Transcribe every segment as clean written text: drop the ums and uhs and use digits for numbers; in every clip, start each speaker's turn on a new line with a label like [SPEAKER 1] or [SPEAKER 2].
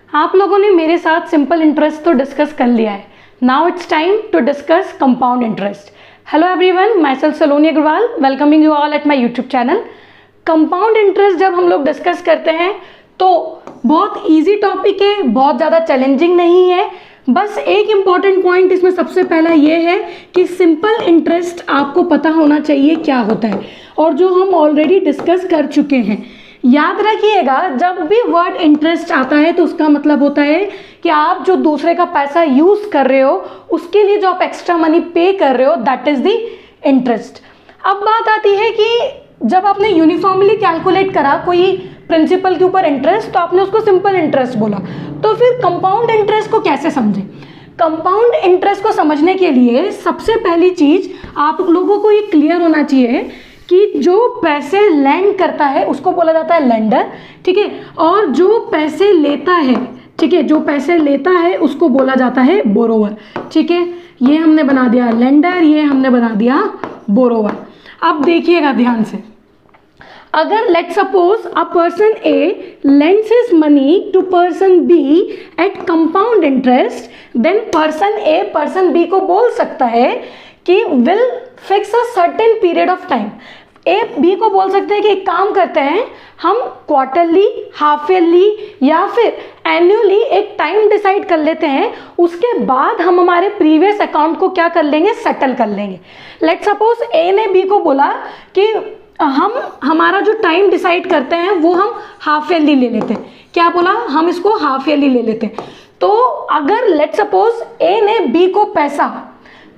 [SPEAKER 1] आप लोगों ने मेरे साथ सिंपल इंटरेस्ट तो डिस्कस कर लिया है. Now it's time to discuss compound interest. Hello everyone, myself Saloni Agarwal, welcoming you all at my YouTube channel. Compound interest जब हम लोग डिस्कस करते हैं तो बहुत इजी टॉपिक है, बहुत ज़्यादा चैलेंजिंग नहीं है. बस एक इम्पॉर्टेंट पॉइंट इसमें सबसे पहला ये है कि सिंपल इंटरेस्ट आपको पता होना चाहिए क्या होता है, और जो हम ऑलरेडी डिस्कस कर चुके हैं. याद रखिएगा, जब भी वर्ड इंटरेस्ट आता है तो उसका मतलब होता है कि आप जो दूसरे का पैसा यूज़ कर रहे हो उसके लिए जो आप एक्स्ट्रा मनी पे कर रहे हो, दैट इज़ द इंटरेस्ट. अब बात आती है कि जब आपने यूनिफॉर्मली कैलकुलेट करा कोई प्रिंसिपल के ऊपर इंटरेस्ट, तो आपने उसको सिंपल इंटरेस्ट बोला. तो फिर कंपाउंड इंटरेस्ट को कैसे समझें? कंपाउंड इंटरेस्ट को समझने के लिए सबसे पहली चीज़ आप लोगों को ये क्लियर होना चाहिए कि जो पैसे लैंड करता है उसको बोला जाता है लेंडर, ठीक है, और जो पैसे लेता है, ठीक है, जो पैसे लेता है उसको बोला जाता है बोरोवर. ठीक है, ये हमने बना दिया लेंडर, ये हमने बना दिया बोरोवर. अब देखिएगा ध्यान से, अगर let suppose a person A lends his money to person B at compound interest, then person A person B को बोल सकता है कि will fix a certain period of time. A B को बोल सकते हैं कि एक काम करते हैं, हम क्वार्टरली, हाफ ईयरली या फिर एनुअली एक टाइम डिसाइड कर लेते हैं, उसके बाद हम हमारे प्रीवियस अकाउंट को क्या कर लेंगे, सेटल कर लेंगे. लेट सपोज ए ने बी को बोला कि हम हमारा जो टाइम डिसाइड करते हैं वो हम हाफ ईयरली ले लेते हैं. क्या बोला? हम इसको हाफ ईयरली ले लेते हैं. तो अगर लेट सपोज ए ने बी को पैसा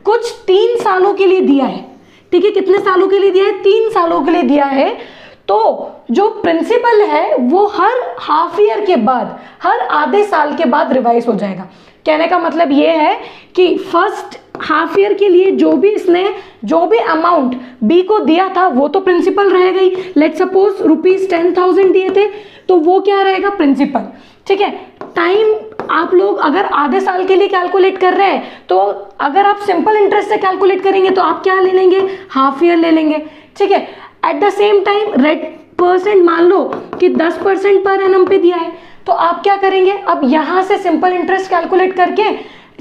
[SPEAKER 1] कुछ 3 सालों के लिए दिया है, ठीक है, कितने सालों के लिए दिया है? 3 सालों के लिए दिया है. तो जो प्रिंसिपल है वो हर हाफ ईयर के बाद, हर आधे साल के बाद रिवाइज हो जाएगा. कहने का मतलब ये है कि फर्स्ट हाफ ईयर के लिए जो भी इसने जो भी अमाउंट बी को दिया था वो तो प्रिंसिपल रह गई. लेट सपोज ₹10,000 दिए थे तो वो क्या रहेगा? प्रिंसिपल. ठीक है, टाइम आप लोग अगर आधे साल के लिए कैलकुलेट कर रहे हैं तो अगर आप सिंपल इंटरेस्ट से कैलकुलेट करेंगे तो आप क्या ले लेंगे? हाफ ईयर ले लेंगे. ठीक है, at the same time rate percent मान लो कि 10% पर एनम पे दिया है, तो आप क्या करेंगे? अब यहाँ से सिंपल इंटरेस्ट कैलकुलेट करके,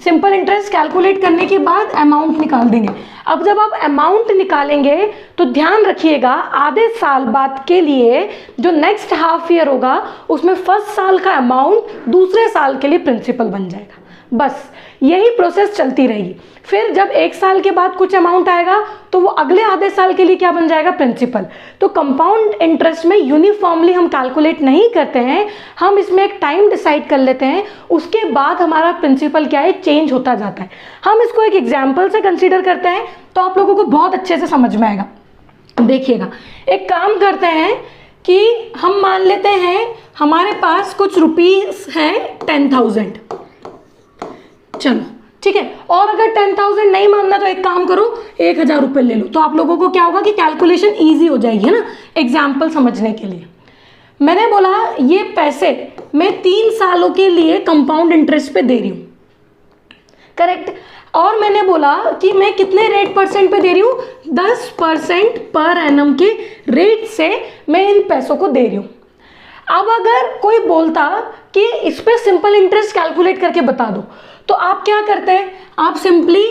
[SPEAKER 1] सिंपल इंटरेस्ट कैलकुलेट करने के बाद अमाउंट निकाल देंगे. अब जब आप अमाउंट निकालेंगे तो ध्यान रखिएगा, आधे साल बाद के लिए जो नेक्स्ट हाफ ईयर होगा उसमें फर्स्ट साल का अमाउंट दूसरे साल के लिए प्रिंसिपल बन जाएगा. बस यही प्रोसेस चलती रहेगी. फिर जब 1 साल के बाद कुछ अमाउंट आएगा तो वो अगले आधे साल के लिए क्या बन जाएगा? प्रिंसिपल. तो कंपाउंड इंटरेस्ट में यूनिफॉर्मली हम कैलकुलेट नहीं करते हैं, हम इसमें एक टाइम डिसाइड कर लेते हैं, उसके बाद हमारा प्रिंसिपल क्या है? चेंज होता जाता है. हम इसको एक एग्जाम्पल से कंसिडर करते हैं तो आप लोगों को बहुत अच्छे से समझ में आएगा. देखिएगा, एक काम करते हैं कि हम मान लेते हैं हमारे पास कुछ रुपीस हैं 10,000. चलो ठीक है, और अगर 10,000 नहीं मानना तो एक काम करो, 1,000 रुपये ले लो. तो आप लोगों को क्या होगा कि कैलकुलेशन इजी हो जाएगी, है ना, एग्जाम्पल समझने के लिए. मैंने बोला ये पैसे मैं 3 सालों के लिए कंपाउंड इंटरेस्ट पे दे रही हूँ, करेक्ट. और मैंने बोला कि मैं कितने रेट परसेंट पे दे रही हूँ? 10% पर एनम के रेट से मैं इन पैसों को दे रही हूँ. अब अगर कोई बोलता कि इस पे सिंपल इंटरेस्ट कैलकुलेट करके बता दो, तो आप क्या करते हैं? आप सिंपली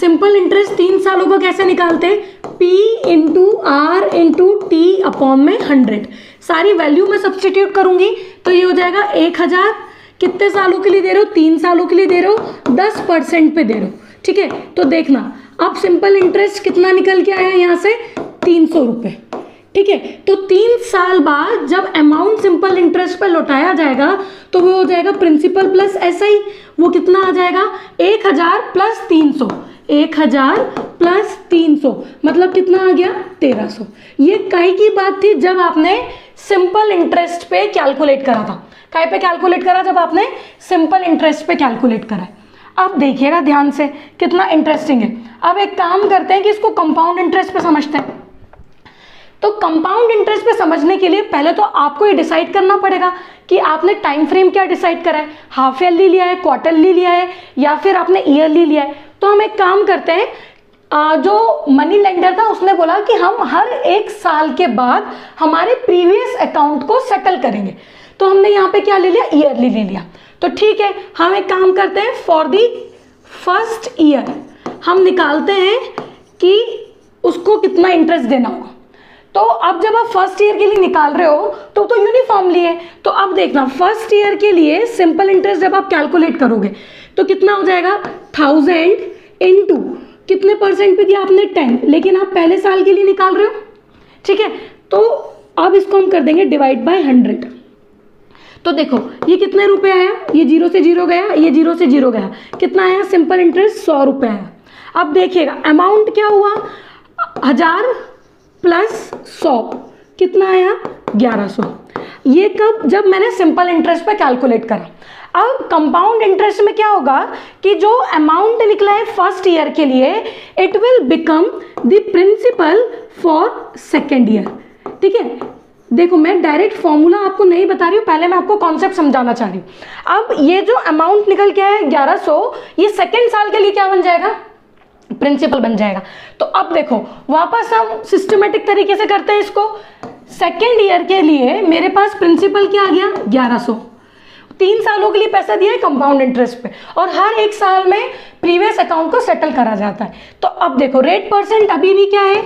[SPEAKER 1] सिंपल इंटरेस्ट 3 सालों का कैसे निकालते हैं? P into R into T upon में 100. सारी वैल्यू में सब्सटीट्यूट करूंगी तो ये हो जाएगा 1,000. कितने सालों के लिए दे रहे हो? 3 सालों के लिए दे रहे हो, 10% पे दे रहे हो. ठीक है, तो देखना अब सिंपल इंटरेस्ट कितना निकल के आया यहाँ से? 300 रुपये. ठीक है, तो 3 साल बाद जब अमाउंट सिंपल इंटरेस्ट पर लौटाया जाएगा तो वो हो जाएगा प्रिंसिपल प्लस SI. वो कितना आ जाएगा? 1,000 प्लस 300. 1,000 प्लस 300 मतलब कितना आ गया? 1,300. ये काहे की बात थी? जब आपने सिंपल इंटरेस्ट पे कैलकुलेट करा था. काहे पे कैलकुलेट करा? जब आपने सिंपल इंटरेस्ट पे कैलकुलेट करा है. अब देखिएगा ध्यान से, कितना इंटरेस्टिंग है. अब एक काम करते हैं कि इसको कंपाउंड इंटरेस्ट पे समझते हैं. तो कंपाउंड इंटरेस्ट पे समझने के लिए पहले तो आपको ये डिसाइड करना पड़ेगा कि आपने टाइम फ्रेम क्या डिसाइड करा है, हाफ ईयरली लिया है, क्वार्टरली लिया है या फिर आपने ईयरली लिया है. तो हम एक काम करते हैं, जो मनी लेंडर था उसने बोला कि हम हर 1 साल के बाद हमारे प्रीवियस अकाउंट को सेटल करेंगे. तो हमने यहाँ पे क्या ले लिया, ईयरली ले लिया। तो ठीक है, हम एक काम करते हैं, फॉर दी फर्स्ट ईयर हम निकालते हैं कि उसको कितना इंटरेस्ट देना होगा। तो अब जब आप फर्स्ट ईयर के लिए निकाल रहे हो तो यूनिफॉर्मली है। तो अब देखना, फर्स्ट ईयर के लिए सिंपल इंटरेस्ट जब आप कैलकुलेट करोगे तो कितना हो जाएगा, 1000 इंटू कितने परसेंट पे दिया आपने, 10, लेकिन आप पहले साल के लिए निकाल रहे हो, ठीक है। तो अब इसको हम कर देंगे डिवाइड बाय 100। तो देखो ये कितने रुपए आया, ये 0 से 0 गया, ये 0 से 0 गया, कितना आया सिंपल इंटरेस्ट, 100 रुपये आया। अब देखिएगा अमाउंट क्या हुआ, 1000 प्लस 100 कितना आया, 1100। ये कब, जब मैंने सिंपल इंटरेस्ट पे कैलकुलेट करा। अब कंपाउंड इंटरेस्ट में क्या होगा कि जो अमाउंट निकला है फर्स्ट ईयर के लिए, it will become the principal for second year, ठीक है। देखो मैं डायरेक्ट फॉर्मूला आपको नहीं बता रही हूँ, पहले मैं आपको कॉन्सेप्ट समझाना चाह रही हूँ। अब ये जो अमाउंट निकल के आया 1100, ये सेकेंड साल के लिए क्या बन जाएगा, प्रिंसिपल बन जाएगा। तो अब देखो वापस हम सिस्टमेटिक तरीके से करते हैं इसको। सेकेंड ईयर के लिए मेरे पास प्रिंसिपल क्या आ गया, 1100, 3 सालों के लिए पैसा दिया है कंपाउंड इंटरेस्ट पे, और हर एक साल में प्रीवियस अकाउंट को सेटल करा जाता है। तो अब देखो रेट परसेंट अभी भी क्या है,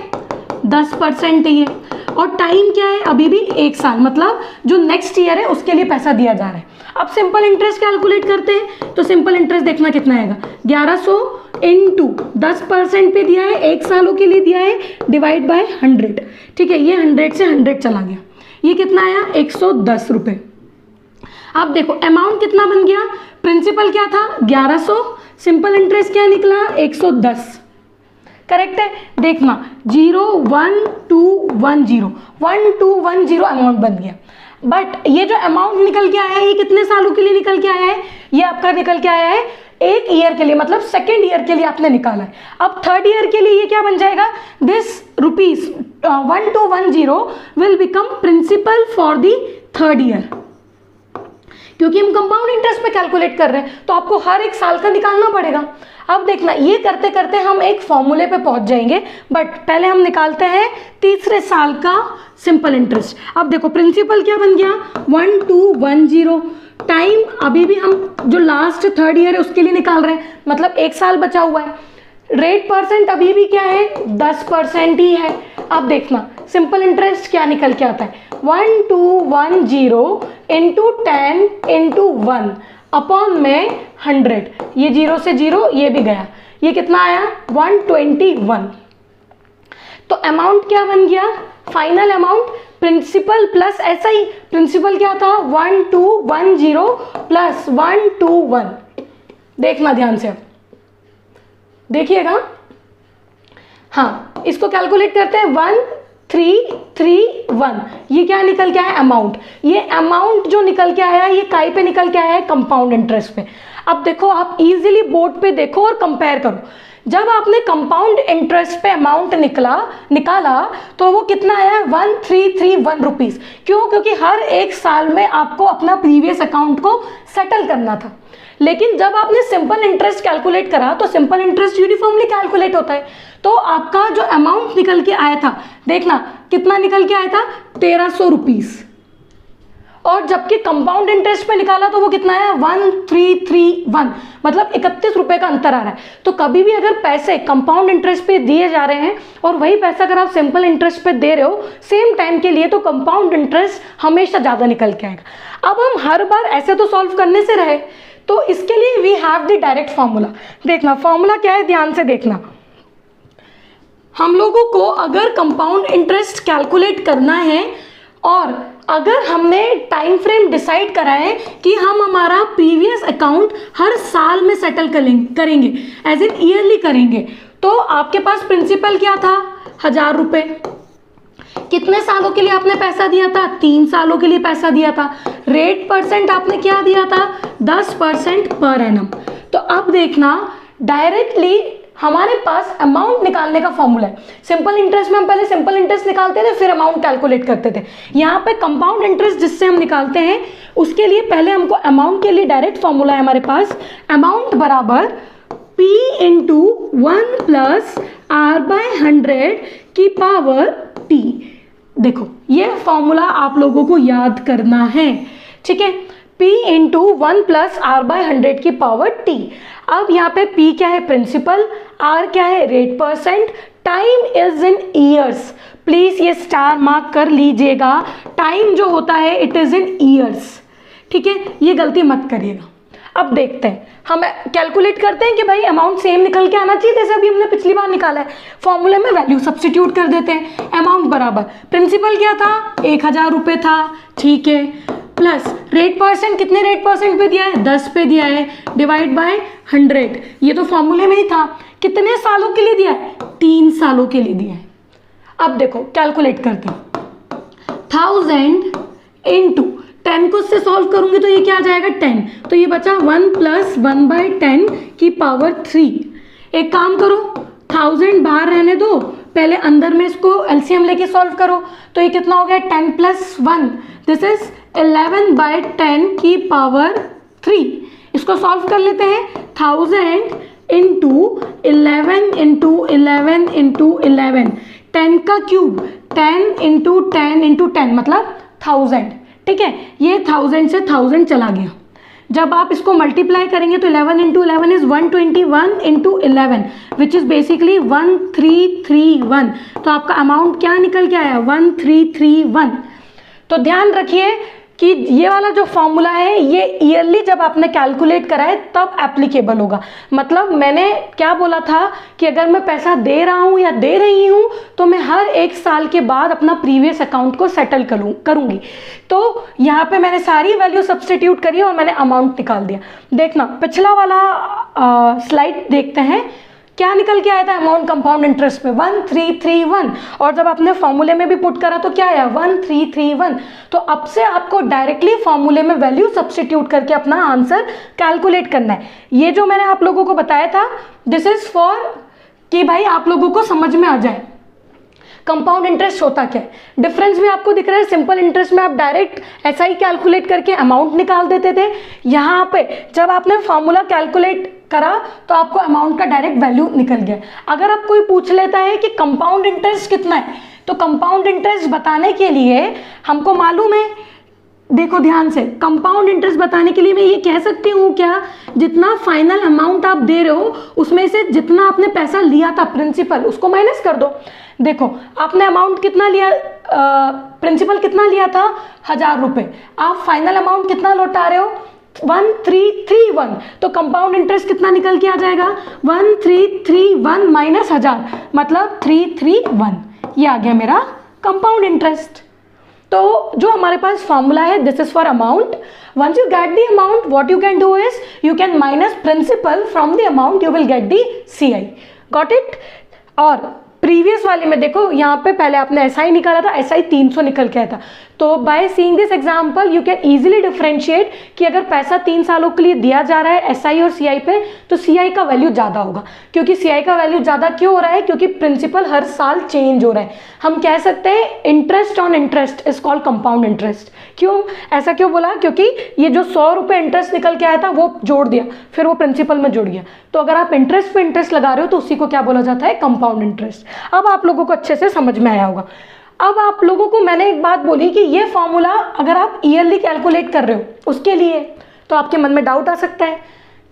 [SPEAKER 1] 10% ही है, और टाइम क्या है, अभी भी 1 साल, मतलब जो नेक्स्ट ईयर है उसके लिए पैसा दिया जा रहा है। अब सिंपल इंटरेस्ट कैलकुलेट करते हैं। तो सिंपल इंटरेस्ट देखना कितना आएगा, 1100 इंटू 10% पे दिया है, 1 सालों के लिए दिया है, डिवाइड बाय 100, ठीक है। ये 100 से 100 चला गया, ये कितना आया, 110 रुपये। अब देखो अमाउंट कितना बन गया, प्रिंसिपल क्या था 1100, सिंपल इंटरेस्ट क्या निकला 110, करेक्ट है। देखना 01210 अमाउंट बन गया। बट ये जो अमाउंट निकल के आया है ये कितने सालों के लिए निकल के आया है, ये आपका निकल के आया है 1 ईयर के लिए, मतलब सेकेंड ईयर के लिए आपने निकाला है। अब थर्ड ईयर के लिए ये क्या बन जाएगा, this ₹1210 will become principal for the third year, क्योंकि हम कंपाउंड इंटरेस्ट पे कैलकुलेट कर रहे हैं तो आपको हर एक साल का निकालना पड़ेगा। अब देखना ये करते करते हम एक फॉर्मूले पे पहुंच जाएंगे, बट पहले हम निकालते हैं तीसरे साल का सिंपल इंटरेस्ट। अब देखो प्रिंसिपल क्या बन गया 1210, टाइम अभी भी हम जो लास्ट थर्ड ईयर है उसके लिए निकाल रहे हैं, मतलब 1 साल बचा हुआ है। रेट परसेंट अभी भी क्या है 10% ही है। अब देखना सिंपल इंटरेस्ट क्या निकल के आता है, 1210 इंटू 10 इंटू 1 अपॉन में 100, ये 0 से 0 ये भी गया, ये कितना आया 121। तो अमाउंट क्या बन गया, फाइनल अमाउंट प्रिंसिपल प्लस, ऐसा ही प्रिंसिपल क्या था 1210 प्लस 121। देखना ध्यान से, अब देखिएगा, हाँ इसको कैलकुलेट करते हैं 1331, ये क्या निकल के आया अमाउंट, ये अमाउंट जो निकल के आया ये काय पे निकल के आया है, कंपाउंड इंटरेस्ट पे। अब देखो आप इजीली बोर्ड पे देखो और कंपेयर करो, जब आपने कंपाउंड इंटरेस्ट पे अमाउंट निकाला तो वो कितना आया 1331 रुपीज। क्यों, क्योंकि हर एक साल में आपको अपना प्रीवियस अकाउंट को सेटल करना था। लेकिन जब आपने सिंपल इंटरेस्ट कैलकुलेट करा तो सिंपल इंटरेस्ट यूनिफॉर्मली कैलकुलेट होता है, तो आपका जो अमाउंट निकल के आया था, देखना कितना निकल के आया था 1300 रुपीज, और जबकि कंपाउंड इंटरेस्ट पे निकाला तो वो कितना है 1331, मतलब 31 रुपए का अंतर आ रहा है। तो कभी भी अगर पैसे कंपाउंड इंटरेस्ट पे दिए जा रहे हैं और वही पैसा अगर आप सिंपल इंटरेस्ट पे दे रहे हो सेम टाइम के लिए, तो कंपाउंड इंटरेस्ट हमेशा ज्यादा निकल के आएगा। अब हम हर बार ऐसे तो सॉल्व करने से रहे, तो इसके लिए we have the direct formula. देखना फॉर्मूला क्या है, ध्यान से देखना। हम लोगों को अगर कंपाउंड इंटरेस्ट कैलकुलेट करना है और अगर हमने टाइम फ्रेम डिसाइड करा है कि हम हमारा प्रीवियस अकाउंट हर साल में सेटल करेंगे, एज इन ईयरली करेंगे, तो आपके पास प्रिंसिपल क्या था 1000 रुपये। कितने सालों के लिए आपने पैसा दिया था, 3 सालों के लिए पैसा दिया था। रेट परसेंट आपने क्या दिया था 10% पर एनम। तो अब देखना डायरेक्टली हमारे पास अमाउंट निकालने का फॉर्मूला है। सिंपल इंटरेस्ट में हम पहले सिंपल इंटरेस्ट निकालते थे, फिर अमाउंट कैलकुलेट करते थे। यहाँ पे कंपाउंड इंटरेस्ट जिससे हम निकालते हैं उसके लिए पहले हमको अमाउंट के लिए डायरेक्ट फॉर्मूला है हमारे पास, अमाउंट बराबर P इंटू 1 प्लस R/100 की पावर T। देखो ये फॉर्मूला आप लोगों को याद करना है। ठीक है, P into 1 plus R by 100 की पावर T। अब यहाँ पे P क्या है, प्रिंसिपल, R क्या है, rate percent, time is in years. Please ये स्टार मार्क कर लीजिएगा, टाइम जो होता है इट इज इन ईयर्स, ठीक है, ये गलती मत करिएगा। अब देखते हैं, हम कैलकुलेट करते हैं कि भाई अमाउंट सेम निकल के आना चाहिए जैसे अभी हमने पिछली बार निकाला है। फॉर्मूले में वैल्यू सब्स्टिट्यूट कर देते हैं, अमाउंट बराबर प्रिंसिपल क्या था, 1000 रुपये था, ठीक है, प्लस रेट परसेंट, कितने रेट परसेंट पे दिया है, 10 पे दिया है, डिवाइड बाय 100, ये तो फॉर्मूले में ही था। कितने सालों के लिए दिया है, 3 सालों के लिए दिया है। अब देखो कैलकुलेट करते हैं, 1000 इंटू 10 को उससे सॉल्व करूंगी तो ये क्या आ जाएगा, 10, तो ये बचा 1 प्लस 1 बाई 10 की पावर 3। एक काम करो, 1000 बाहर रहने दो, पहले अंदर में इसको एलसीएम लेके सॉल्व करो, तो ये कितना हो गया, 10 प्लस 1, दिस इज 11 बाई 10 की पावर 3। इसको सॉल्व कर लेते हैं, 1000 इंटू 11 इंटू 11 इंटू 11, 10 का क्यूब, 10 इंटू 10 इंटू 10 मतलब 1000, ठीक है, ये 1000 से 1000 चला गया। जब आप इसको मल्टीप्लाई करेंगे तो 11 into 11 is 121 into 11 which is basically 1331। तो आपका अमाउंट क्या निकल के आया, 1331। तो ध्यान रखिए कि ये वाला जो फॉर्मूला है ये ईयरली जब आपने कैलकुलेट करा है तब एप्लीकेबल होगा। मतलब मैंने क्या बोला था कि अगर मैं पैसा दे रहा हूँ या दे रही हूँ तो मैं हर 1 साल के बाद अपना प्रीवियस अकाउंट को सेटल करूँगी। तो यहाँ पे मैंने सारी वैल्यू सब्स्टिट्यूट करी और मैंने अमाउंट निकाल दिया। देखना पिछला वाला स्लाइड देखते हैं, क्या निकल के आया था अमाउंट कंपाउंड इंटरेस्ट में, 1331, और जब आपने फॉर्मूले में भी पुट करा तो क्या आया, 1331। तो अब से आपको डायरेक्टली फॉर्मूले में वैल्यू सब्स्टिट्यूट करके अपना आंसर कैलकुलेट करना है। ये जो मैंने आप लोगों को बताया था दिस इज फॉर कि भाई आप लोगों को समझ में आ जाए कंपाउंड इंटरेस्ट होता क्या है। डिफरेंस भी आपको दिख रहा है, सिंपल इंटरेस्ट में आप डायरेक्ट ऐसा ही कैलकुलेट करके अमाउंट निकाल देते थे। यहाँ पे जब आपने फॉर्मूला कैलकुलेट करा तो आपको अमाउंट का डायरेक्ट वैल्यू निकल गया। अगर आप कोई पूछ लेता है कि कंपाउंड इंटरेस्ट कितना है तो कंपाउंड इंटरेस्ट बताने के लिए हमको मालूम है, देखो ध्यान से, कंपाउंड इंटरेस्ट बताने के लिए मैं ये कह सकती हूँ क्या, जितना फाइनल अमाउंट आप दे रहे हो उसमें से जितना आपने पैसा लिया था प्रिंसिपल उसको माइनस कर दो। देखो आपने अमाउंट कितना लिया, प्रिंसिपल कितना लिया था, 1000 रुपये, आप फाइनल अमाउंट कितना लौटा रहे हो, 1331, तो कंपाउंड इंटरेस्ट कितना निकल के आ जाएगा, 1331 माइनस 1000 मतलब 331, ये आ गया मेरा कंपाउंड इंटरेस्ट। तो जो हमारे पास फॉर्मूला है this is for amount. Once you get the amount what you can do is you can minus principal from the amount, you will get the CI, got it. और previous वाले में देखो यहाँ पे पहले आपने SI निकाला था, SI 300 निकल के आया था। तो by seeing this example you can easily differentiate कि अगर पैसा 3 सालों के लिए दिया जा रहा है SI और CI पे तो CI का वैल्यू ज़्यादा होगा। क्योंकि CI का वैल्यू ज़्यादा क्यों हो रहा है, क्योंकि प्रिंसिपल हर साल चेंज हो रहा है। हम कह सकते हैं interest on interest is called compound interest. क्यों ऐसा क्यों बोला, क्योंकि ये जो 100 रुपये इंटरेस्ट निकल के आया था वो जोड़ दिया, फिर वो प्रिंसिपल में जुड़ गया। तो अगर आप इंटरेस्ट पे इंटरेस्ट लगा रहे हो तो उसी को क्या बोला जाता है, कंपाउंड इंटरेस्ट। अब आप लोगों को अच्छे से समझ में आया होगा। अब आप लोगों को मैंने एक बात बोली कि ये फॉर्मूला अगर आप ईयरली कैलकुलेट कर रहे हो उसके लिए, तो आपके मन में डाउट आ सकता है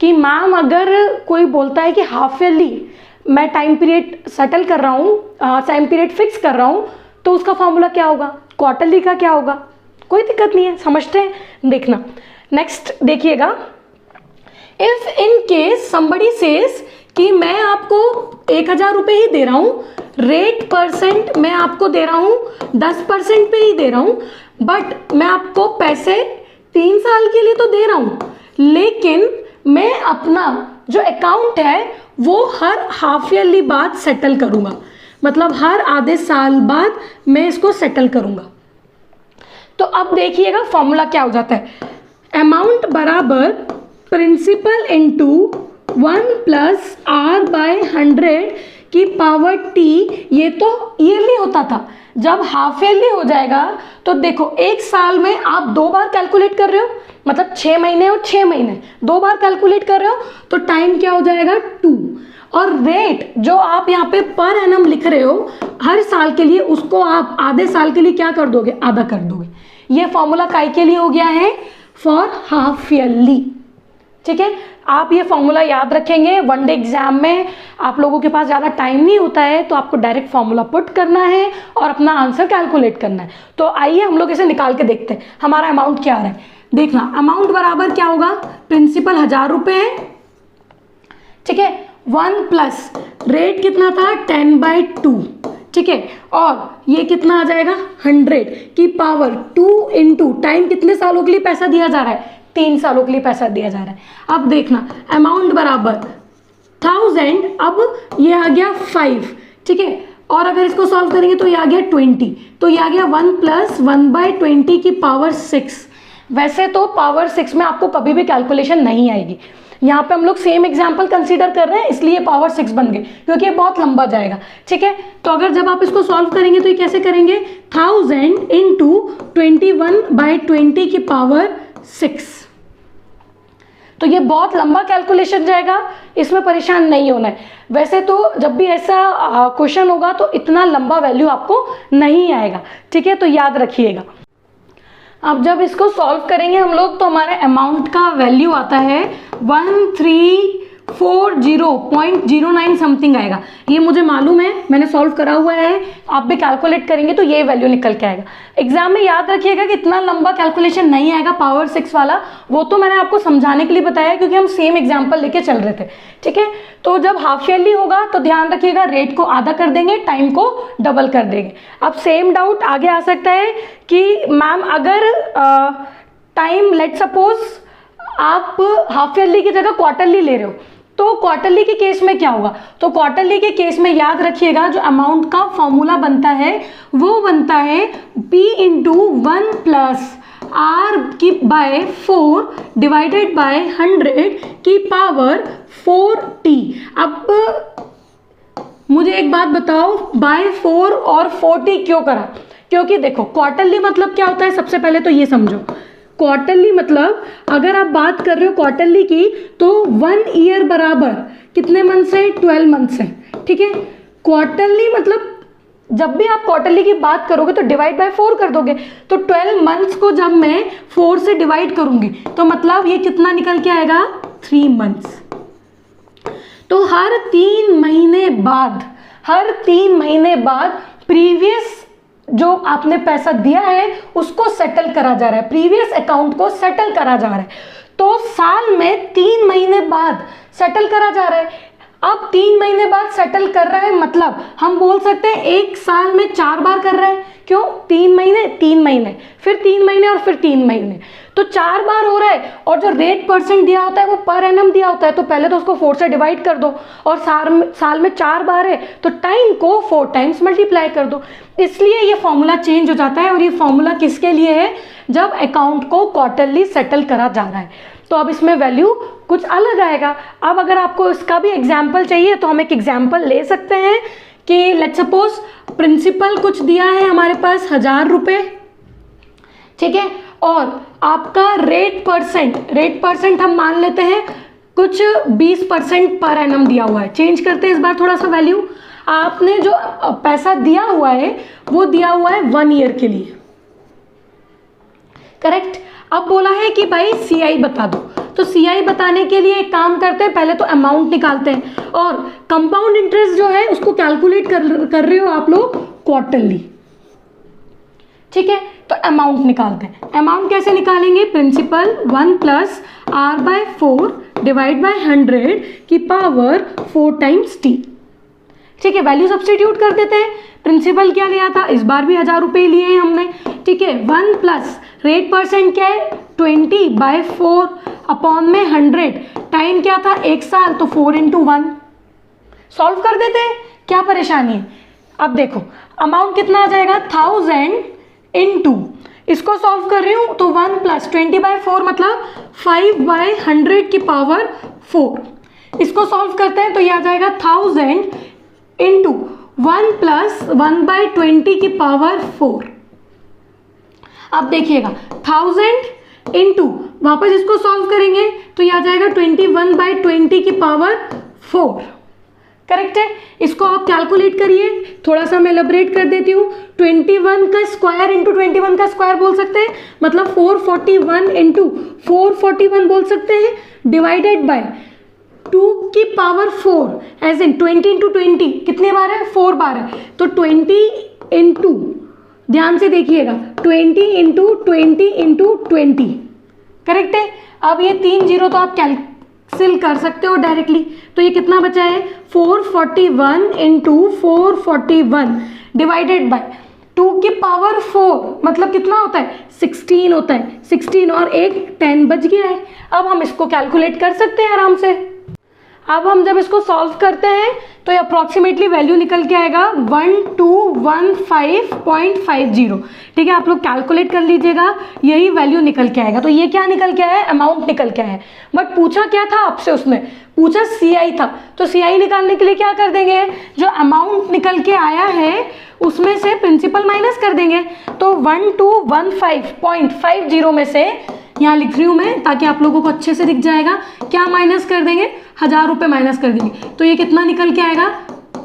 [SPEAKER 1] कि मैम अगर कोई बोलता है कि हाफ ईयरली मैं टाइम पीरियड सेटल कर रहा हूँ, टाइम पीरियड फिक्स कर रहा हूँ, तो उसका फॉर्मूला क्या होगा, क्वार्टरली का क्या होगा। कोई दिक्कत नहीं है, समझते हैं। देखना नेक्स्ट देखिएगा, if in case somebody says कि मैं आपको 1000 रुपये ही दे रहा हूँ, रेट परसेंट मैं आपको दे रहा हूँ 10% पे ही दे रहा हूँ, बट मैं आपको पैसे 3 साल के लिए तो दे रहा हूँ, लेकिन मैं अपना जो अकाउंट है वो हर हाफ ईयरली बाद सेटल करूँगा, मतलब हर आधे साल बाद मैं इसको सेटल करूँगा। तो अब देखिएगा फॉर्मूला क्या हो जाता है, अमाउंट बराबर principal into 1 plus R by 100 की पावर T। ये तो ईयरली होता था, जब हाफ ईयरली हो जाएगा तो देखो 1 साल में आप 2 बार कैलकुलेट कर रहे हो, मतलब 6 महीने और 6 महीने 2 बार कैलकुलेट कर रहे हो, तो टाइम क्या हो जाएगा 2। और रेट जो आप यहाँ पे पर एनम लिख रहे हो हर साल के लिए, उसको आप आधे साल के लिए क्या कर दोगे, आधा कर दोगे। ये फॉर्मूला काय के लिए हो गया है, फॉर हाफ ईयरली। ठीक है, आप ये फॉर्मूला याद रखेंगे। वन डे एग्जाम में आप लोगों के पास ज़्यादा टाइम नहीं होता है, तो आपको डायरेक्ट फॉर्मूला पुट करना है और अपना आंसर कैलकुलेट करना है। तो आइए हम लोग इसे निकाल के देखते हैं हमारा अमाउंट क्या आ रहा है। देखना, अमाउंट बराबर क्या होगा, प्रिंसिपल 1000 रुपये है, ठीक है, 1 प्लस रेट कितना था 10/2, ठीक है, और ये कितना आ जाएगा 100 की पावर 2 इंटू टाइम, कितने सालों के लिए पैसा दिया जा रहा है, 3 सालों के लिए पैसा दिया जा रहा है। अब देखना, अमाउंट बराबर 1000, अब ये आ गया 5, ठीक है, और अगर इसको सॉल्व करेंगे तो ये आ गया 20, तो ये आ गया 1 प्लस 1/20 की पावर 6। वैसे तो पावर 6 में आपको कभी भी कैलकुलेशन नहीं आएगी, यहाँ पे हम लोग सेम एग्जाम्पल कंसीडर कर रहे हैं इसलिए पावर 6 बन गए, क्योंकि ये बहुत लंबा जाएगा। ठीक है, तो अगर जब आप इसको सॉल्व करेंगे तो ये कैसे करेंगे, 1000 इंटू 21/20 की पावर 6, तो ये बहुत लंबा कैलकुलेशन जाएगा, इसमें परेशान नहीं होना है। वैसे तो जब भी ऐसा क्वेश्चन होगा तो इतना लंबा वैल्यू आपको नहीं आएगा, ठीक है, तो याद रखिएगा। अब जब इसको सॉल्व करेंगे हम लोग तो हमारे अमाउंट का वैल्यू आता है 1340.09 समथिंग आएगा। ये मुझे मालूम है, मैंने सॉल्व करा हुआ है, आप भी कैलकुलेट करेंगे तो ये वैल्यू निकल के आएगा। एग्जाम में याद रखिएगा कि इतना लंबा कैलकुलेशन नहीं आएगा पावर 6 वाला, वो तो मैंने आपको समझाने के लिए बताया क्योंकि हम सेम एग्जाम्पल लेके चल रहे थे। ठीक है, तो जब हाफ ईयरली होगा तो ध्यान रखिएगा रेट को आधा कर देंगे, टाइम को डबल कर देंगे। अब सेम डाउट आगे आ सकता है कि मैम अगर टाइम लेट सपोज आप हाफ ईयरली की जगह क्वार्टरली ले रहे हो तो क्वार्टरली के केस में क्या होगा, तो क्वार्टरली के केस में याद रखिएगा जो अमाउंट का फॉर्मूला बनता है वो बनता है P इंटू 1 प्लस R की बाय 4 डिवाइडेड बाय 100 की पावर 4t। अब मुझे एक बात बताओ, बाय 4 और 4t क्यों करा, क्योंकि देखो क्वार्टरली मतलब क्या होता है, सबसे पहले तो ये समझो, क्वार्टरली मतलब अगर आप बात कर रहे हो क्वार्टरली की तो 1 ईयर बराबर कितने मंथ्स है, 12 मंथ्स है। ठीक है, क्वार्टरली मतलब जब भी आप क्वार्टरली की बात करोगे तो डिवाइड बाय 4 कर दोगे, तो 12 मंथ्स को जब मैं 4 से डिवाइड करूंगी तो मतलब ये कितना निकल के आएगा, 3 मंथ्स। तो हर 3 महीने बाद प्रीवियस जो आपने पैसा दिया है उसको सेटल करा जा रहा है, प्रीवियस अकाउंट को सेटल करा जा रहा है। तो साल में 3 महीने बाद सेटल करा जा रहा है। अब 3 महीने बाद सेटल कर रहा है मतलब हम बोल सकते हैं एक साल में 4 बार कर रहा है। क्यों, 3 महीने, 3 महीने, फिर 3 महीने और फिर 3 महीने, तो 4 बार हो रहा है। और जो रेट परसेंट दिया होता है वो पर एनम दिया होता है, तो पहले तो उसको 4 से डिवाइड कर दो, और साल में 4 बार है तो टाइम को 4 टाइम्स मल्टीप्लाई कर दो। इसलिए ये फॉर्मूला चेंज हो जाता है। और ये फॉर्मूला किसके लिए है, जब अकाउंट को क्वार्टरली सेटल करा जा रहा है, तो अब इसमें वैल्यू कुछ अलग आएगा। अब अगर आपको इसका भी एग्जाम्पल चाहिए तो हम एक एग्जाम्पल ले सकते हैं कि लेट्स सपोज प्रिंसिपल कुछ दिया है हमारे पास 1000 रुपये, ठीक है, और आपका रेट परसेंट हम मान लेते हैं कुछ 20% पर एनम दिया हुआ है। चेंज करते हैं इस बार थोड़ा सा वैल्यू। आपने जो पैसा दिया हुआ है वो दिया हुआ है 1 ईयर के लिए, करेक्ट। अब बोला है कि भाई CI बता दो, तो CI बताने के लिए एक काम करते हैं, पहले तो अमाउंट निकालते हैं, और कंपाउंड इंटरेस्ट जो है उसको कैलकुलेट कर रहे हो आप लोग क्वार्टरली, ठीक है। तो अमाउंट निकालते हैं। अमाउंट कैसे निकालेंगे, principal 1 plus R/4 divide by 100 की पावर 4 टाइम्स t, ठीक है। वैल्यू सब्स्टिट्यूट कर देते हैं। प्रिंसिपल क्या लिया था, इस बार भी 1000 रुपये लिए हैं हमने, ठीक है। 1 प्लस रेट परसेंट क्या है 20/4 अपॉन में 100, टाइम क्या था 1 साल, तो 4 इंटू 1। सॉल्व कर देते हैं, क्या परेशानी है। अब देखो अमाउंट कितना आ जाएगा 1000 इंटू, इसको सॉल्व कर रही हूँ तो 1 प्लस 20/4 मतलब 5/100 की पावर 4। इसको सॉल्व करते हैं तो ये आ जाएगा 1000 इंटू 1 प्लस 1/20 की पावर 4। अब देखिएगा 1000 इंटू, वापस इसको सॉल्व करेंगे तो ये आ जाएगा 21/20 की पावर 4, करेक्ट है। इसको आप कैलकुलेट करिए, थोड़ा सा मैं एलैबोरेट कर देती हूँ। 21 का स्क्वायर इंटू 21 का स्क्वायर बोल सकते हैं, मतलब 441 इंटू 441 बोल सकते हैं, डिवाइडेड बाय 2 की पावर 4 एज इन 20 इंटू 20 कितने बार है, 4 बार है। तो 20 इंटू, ध्यान से देखिएगा, 20 इंटू 20 इंटू 20, करेक्ट है। अब ये 3 जीरो तो आप कैंसिल कर सकते हो डायरेक्टली, तो ये कितना बचा है, 441 इंटू 441 डिवाइडेड बाय 2 की पावर 4, मतलब कितना होता है, 16 होता है। 16 और 1 10 बच गया है। अब हम इसको कैलकुलेट कर सकते हैं आराम से। अब हम जब इसको सॉल्व करते हैं तो ये अप्रॉक्सीमेटली वैल्यू निकल के आएगा 1215.50। ठीक है, आप लोग कैलकुलेट कर लीजिएगा, यही वैल्यू निकल के आएगा। तो ये क्या निकल के आया है, अमाउंट निकल के आया है। बट पूछा क्या था आपसे, उसने पूछा CI था, तो CI निकालने के लिए क्या कर देंगे, जो अमाउंट निकल के आया है उसमें से प्रिंसिपल माइनस कर देंगे। तो 1215.50 में से, यहाँ लिख रही हूँ मैं ताकि आप लोगों को अच्छे से दिख जाएगा, क्या माइनस कर देंगे, 1000 रुपये माइनस कर देंगे। तो ये कितना निकल के आएगा,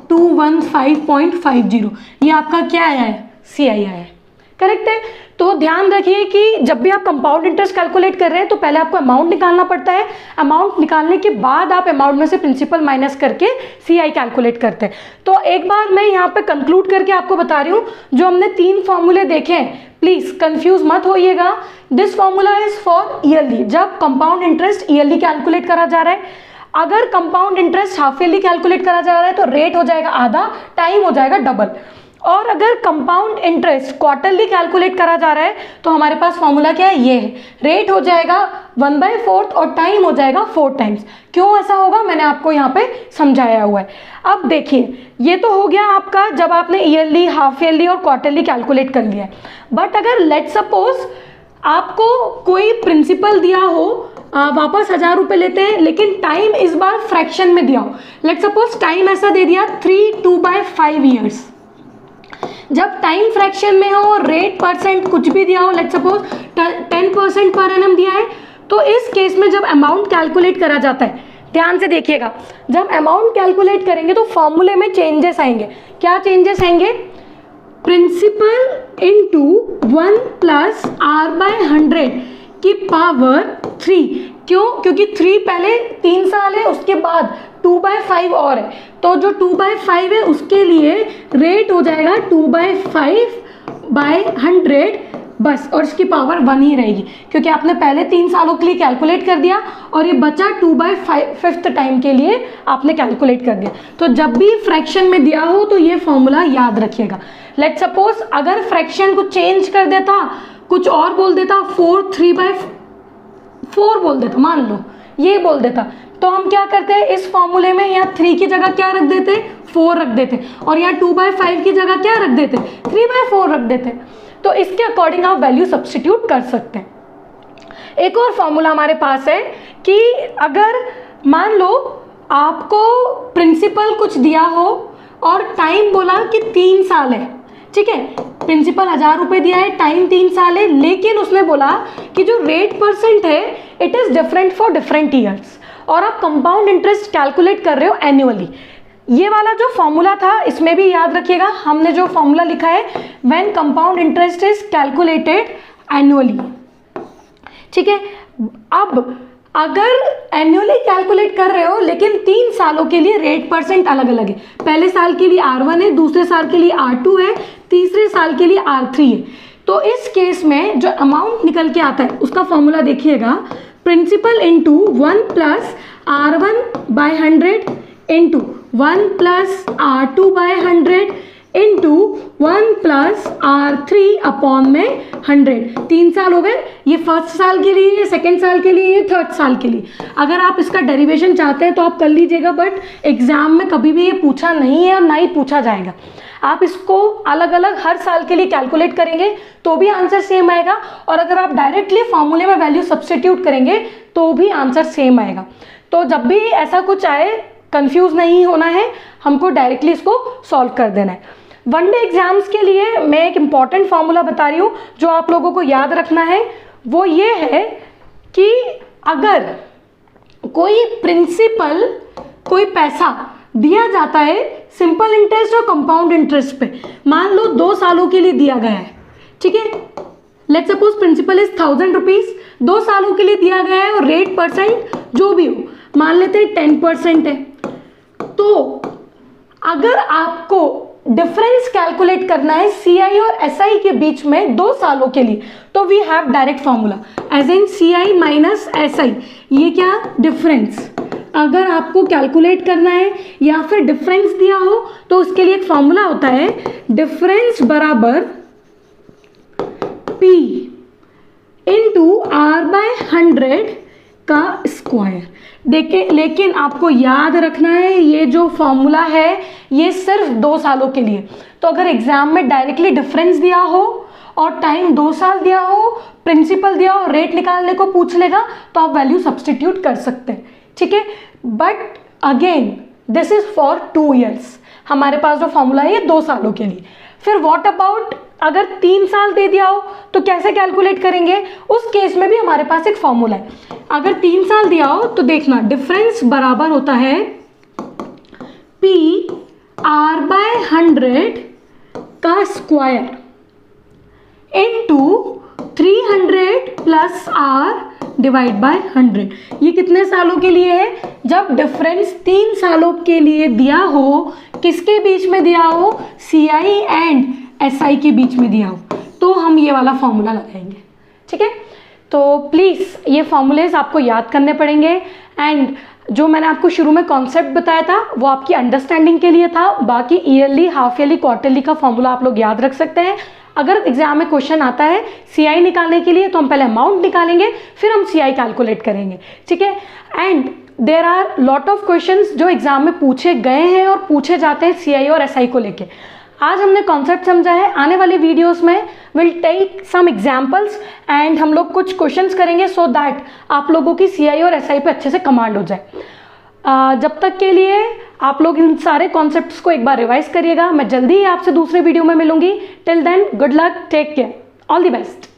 [SPEAKER 1] 215.50। ये आपका क्या आया है, CI आया है, करेक्ट है। तो ध्यान रखिए कि जब भी आप कंपाउंड इंटरेस्ट कैलकुलेट कर रहे हैं तो पहले आपको अमाउंट निकालना पड़ता है, अमाउंट निकालने के बाद आप अमाउंट में से प्रिंसिपल माइनस करके CI कैलकुलेट करते हैं। तो एक बार मैं यहाँ पे कंक्लूड करके आपको बता रही हूँ, जो हमने 3 फॉर्मूले देखे हैं, प्लीज कंफ्यूज मत होइएगा। This formula is for yearly, जब कंपाउंड इंटरेस्ट ईयरली कैलकुलेट करा जा रहा है। अगर compound interest half yearly calculate करा जा रहा है तो रेट हो जाएगा आधा, टाइम हो जाएगा डबल। और अगर कंपाउंड इंटरेस्ट क्वार्टरली कैलकुलेट करा जा रहा है तो हमारे पास फॉर्मूला क्या है, ये है, रेट हो जाएगा 1/4 और टाइम हो जाएगा 4 टाइम्स। क्यों ऐसा होगा, मैंने आपको यहाँ पे समझाया हुआ है। अब देखिए, ये तो हो गया आपका जब आपने ईयरली, हाफ ईयरली और क्वार्टरली कैलकुलेट कर लिया है। बट अगर लेट सपोज आपको कोई प्रिंसिपल दिया हो, वापस 1000 रुपये लेते हैं, लेकिन टाइम इस बार फ्रैक्शन में दिया हो। लेट सपोज टाइम ऐसा दे दिया 3/2/5 ईयर्स। जब टाइम फ्रैक्शन में हो और रेट परसेंट कुछ भी दिया हो, लेट सपोज 10% पर एनम दिया है, तो इस केस में जब अमाउंट कैलकुलेट करा जाता है, ध्यान से देखिएगा, जब अमाउंट कैलकुलेट करेंगे तो फॉर्मूले में चेंजेस आएंगे। क्या चेंजेस आएंगे, प्रिंसिपल इंटू 1 प्लस R/100 की पावर 3। क्यों, क्योंकि 3 पहले 3 साल है, उसके बाद 2/5 और है, तो जो 2/5 है उसके लिए रेट हो जाएगा 2/5/100 बस, और इसकी पावर 1 ही रहेगी, क्योंकि आपने पहले 3 सालों के लिए कैलकुलेट कर दिया और ये बचा 2/5 टाइम के लिए आपने कैलकुलेट कर दिया। तो जब भी फ्रैक्शन में दिया हो तो ये फॉर्मूला याद रखिएगा। लेट सपोज अगर फ्रैक्शन को चेंज कर देता, कुछ और बोल देता, 3/4 बोल देता, मान लो ये बोल देता, तो हम क्या करते हैं, इस फॉर्मूले में यहाँ 3 की जगह क्या रख देते, 4 रख देते, और यहाँ 2/5 की जगह क्या रख देते, 3/4 रख देते। तो इसके अकॉर्डिंग आप वैल्यू सब्स्टिट्यूट कर सकते हैं। एक और फॉर्मूला हमारे पास है कि अगर मान लो आपको प्रिंसिपल कुछ दिया हो और टाइम बोला कि 3 साल है, ठीक है, प्रिंसिपल 1000 रुपये दिया है, टाइम 3 साल है, लेकिन उसने बोला कि जो रेट परसेंट है it is different for different years, और आप कंपाउंड इंटरेस्ट कैलकुलेट कर रहे हो एनुअली। ये वाला जो फॉर्मूला था इसमें भी याद रखिएगा, हमने जो फॉर्मूला लिखा है, when compound interest is calculated annually, ठीक है। अब अगर एनुअली कैलकुलेट कर रहे हो लेकिन 3 सालों के लिए रेट परसेंट अलग अलग है, पहले साल के लिए R1 है, दूसरे साल के लिए R2 है, तीसरे साल के लिए R3 है, तो इस केस में जो अमाउंट निकल के आता है उसका फॉर्मूला देखिएगा, principal into 1 plus R1/100 into 1 plus R2/100 into 1 plus R3 upon में 100। 3 साल हो गए, ये फर्स्ट साल के लिए, ये सेकेंड साल के लिए, ये थर्ड साल के लिए। अगर आप इसका डेरिवेशन चाहते हैं तो आप कर लीजिएगा, बट एग्जाम में कभी भी ये पूछा नहीं है और ना ही पूछा जाएगा। आप इसको अलग अलग हर साल के लिए कैलकुलेट करेंगे तो भी आंसर सेम आएगा, और अगर आप डायरेक्टली फॉर्मूले में वैल्यू सब्स्टिट्यूट करेंगे तो भी आंसर सेम आएगा। तो जब भी ऐसा कुछ आए, कंफ्यूज नहीं होना है, हमको डायरेक्टली इसको सॉल्व कर देना है। वनडे एग्जाम्स के लिए मैं एक इम्पॉर्टेंट फॉर्मूला बता रही हूँ जो आप लोगों को याद रखना है, वो ये है कि अगर कोई प्रिंसिपल कोई पैसा दिया जाता है सिंपल इंटरेस्ट और कंपाउंड इंटरेस्ट पे। मान लो 2 सालों के लिए दिया गया है, ठीक है। Let's suppose principal is 1000 rupees, 2 सालों के लिए दिया गया है और रेट परसेंट जो भी हो, मान लेते हैं 10% है। तो अगर आपको डिफरेंस कैलकुलेट करना है CI और SI के बीच में 2 सालों के लिए, तो we have direct formula as in CI minus SI। ये क्या, डिफरेंस अगर आपको कैलकुलेट करना है या फिर डिफरेंस दिया हो तो उसके लिए एक फॉर्मूला होता है, डिफरेंस बराबर P इंटू R/100 का स्क्वायर। देखिए, लेकिन आपको याद रखना है ये जो फॉर्मूला है ये सिर्फ 2 सालों के लिए। तो अगर एग्जाम में डायरेक्टली डिफरेंस दिया हो और टाइम 2 साल दिया हो, प्रिंसिपल दिया हो, रेट निकालने को पूछ लेगा तो आप वैल्यू सब्सटीट्यूट कर सकते हैं, ठीक है। But again this is for 2 years, हमारे पास जो फॉर्मूला है ये 2 सालों के लिए। फिर व्हाट अबाउट अगर 3 साल दे दिया हो तो कैसे कैलकुलेट करेंगे, उस केस में भी हमारे पास एक फॉर्मूला है। अगर 3 साल दिया हो तो देखना, डिफरेंस बराबर होता है P R/100 का square into 300 plus R divide by 100। ये कितने सालों के लिए है, जब डिफरेंस 3 सालों के लिए दिया हो, किसके बीच में दिया हो, CI एंड SI के बीच में दिया हो, तो हम ये वाला फॉर्मूला लगाएंगे, ठीक है। तो प्लीज़ ये फॉर्मूलेज आपको याद करने पड़ेंगे। एंड जो मैंने आपको शुरू में कॉन्सेप्ट बताया था वो आपकी अंडरस्टैंडिंग के लिए था, बाकी ईयरली, हाफ ईयरली, क्वार्टरली का फॉर्मूला आप लोग याद रख सकते हैं। अगर एग्जाम में क्वेश्चन आता है CI निकालने के लिए तो हम पहले अमाउंट निकालेंगे, फिर हम CI कैलकुलेट करेंगे, ठीक है। And there are lot of questions जो एग्जाम में पूछे गए हैं और पूछे जाते हैं CI और SI को लेके। आज हमने कॉन्सेप्ट समझा है, आने वाले वीडियोस में will take some examples and हम लोग कुछ क्वेश्चंस करेंगे सो दैट आप लोगों की CI और SI पे अच्छे से कमांड हो जाए। जब तक के लिए आप लोग इन सारे कॉन्सेप्ट्स को एक बार रिवाइज करिएगा। मैं जल्दी ही आपसे दूसरे वीडियो में मिलूंगी। Till then, good luck, take care, all the best.